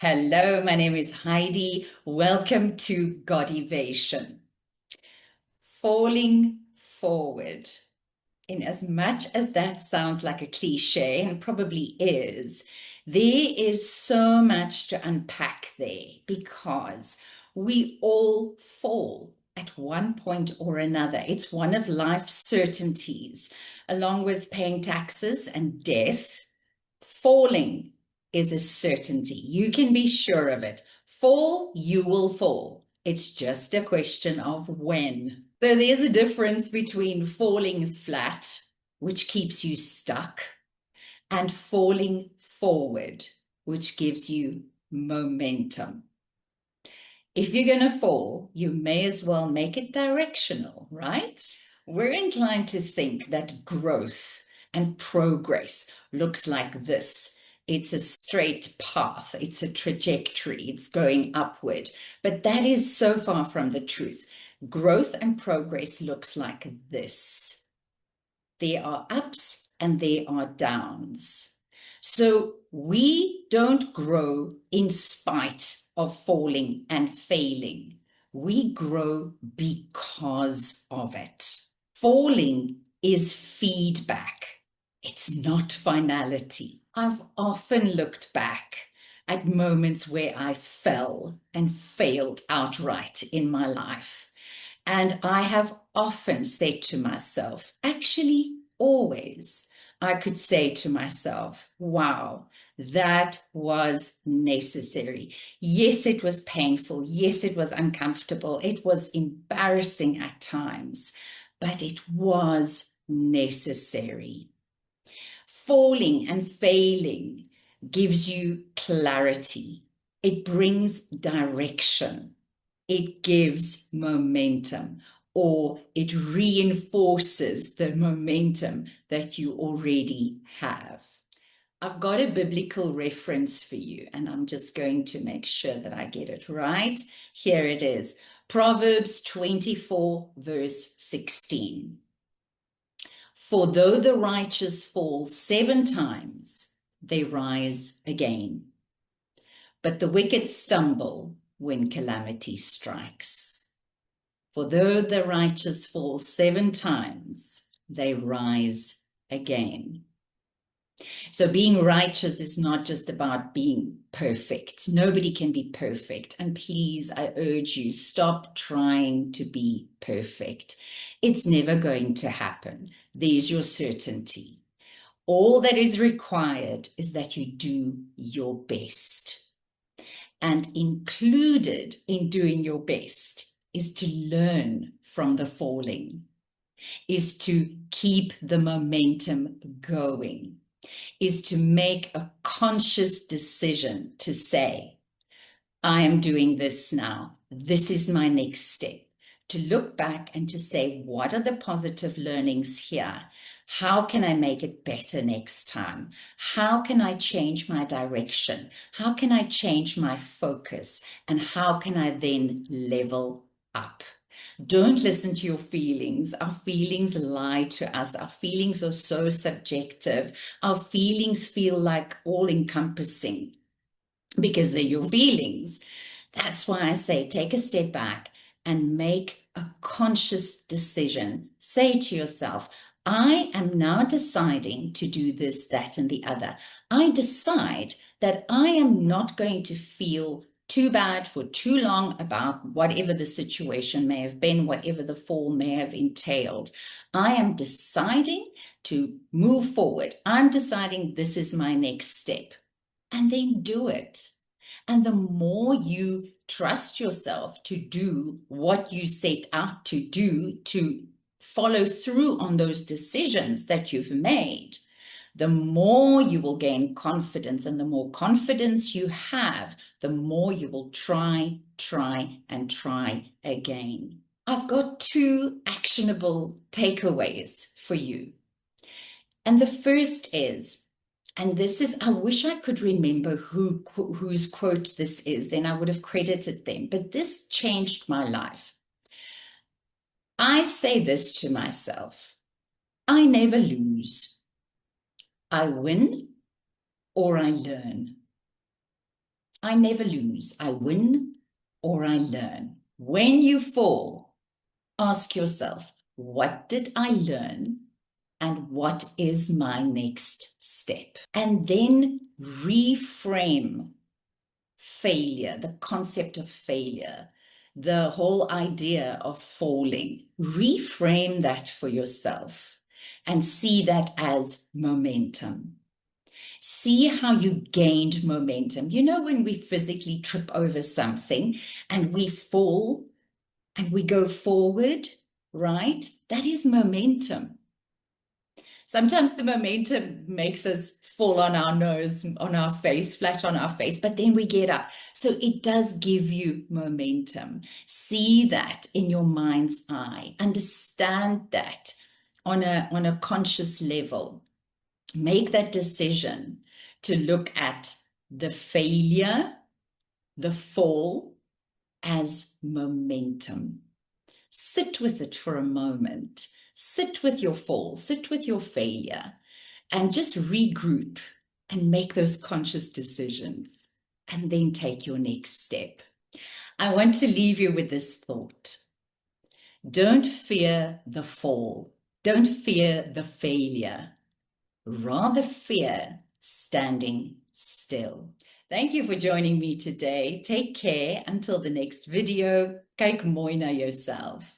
Hello, my name is Heidi. Welcome to GODIVATION. Falling forward. In as much as that sounds like a cliche, and probably is, there is so much to unpack there because we all fall at one point or another. It's one of life's certainties, along with paying taxes and death. Falling is a certainty. You can be sure of it. Fall, you will fall. It's just a question of when. So there's a difference between falling flat, which keeps you stuck, and falling forward, which gives you momentum. If you're going to fall, you may as well make it directional, right? We're inclined to think that growth and progress looks like this. It's a straight path, it's a trajectory, it's going upward. But that is so far from the truth. Growth and progress looks like this. There are ups and there are downs. So we don't grow in spite of falling and failing. We grow because of it. Falling is feedback. It's not finality. I've often looked back at moments where I fell and failed outright in my life. And I have often said to myself, actually, always, I could say to myself, wow, that was necessary. Yes, it was painful. Yes, it was uncomfortable. It was embarrassing at times, but it was necessary. Falling and failing gives you clarity. It brings direction. It gives momentum, or it reinforces the momentum that you already have. I've got a biblical reference for you, and I'm just going to make sure that I get it right. Here it is. Proverbs 24, verse 16. For though the righteous fall 7 times, they rise again. But the wicked stumble when calamity strikes. For though the righteous fall 7 times, they rise again. So being righteous is not just about being perfect. Nobody can be perfect. And please, I urge you, stop trying to be perfect. It's never going to happen. There's your certainty. All that is required is that you do your best. And included in doing your best is to learn from the falling, is to keep the momentum going, is to make a conscious decision to say, I am doing this now. This is my next step. To look back and to say, what are the positive learnings here? How can I make it better next time? How can I change my direction? How can I change my focus? And how can I then level up? Don't listen to your feelings. Our feelings lie to us. Our feelings are so subjective. Our feelings feel like all-encompassing because they're your feelings. That's why I say take a step back and make a conscious decision. Say to yourself, I am now deciding to do this, that, and the other. I decide that I am not going to feel too bad for too long about whatever the situation may have been, whatever the fall may have entailed. I am deciding to move forward. I'm deciding this is my next step. And then do it. And the more you trust yourself to do what you set out to do, to follow through on those decisions that you've made, the more you will gain confidence. And the more confidence you have, the more you will try again. I've got 2 actionable takeaways for you. And the first is, and this is, I wish I could remember whose quote this is, then I would have credited them, but this changed my life. I say this to myself, I never lose. I win or I learn. I never lose. I win or I learn. When you fall, ask yourself, what did I learn? And what is my next step? And then reframe failure, the concept of failure, the whole idea of falling. Reframe that for yourself and see that as momentum. See how you gained momentum. You know, when we physically trip over something and we fall and we go forward, right? That is momentum. Sometimes the momentum makes us fall on our nose, on our face, flat on our face, but then we get up. So it does give you momentum. See that in your mind's eye. Understand that on a conscious level. Make that decision to look at the failure, the fall, as momentum. Sit with it for a moment. Sit with your fall, sit with your failure, and just regroup and make those conscious decisions, and then take your next step. I want to leave you with this thought. Don't fear the fall. Don't fear the failure. Rather fear standing still. Thank you for joining me today. Take care until the next video. Kyk mooi na jouself.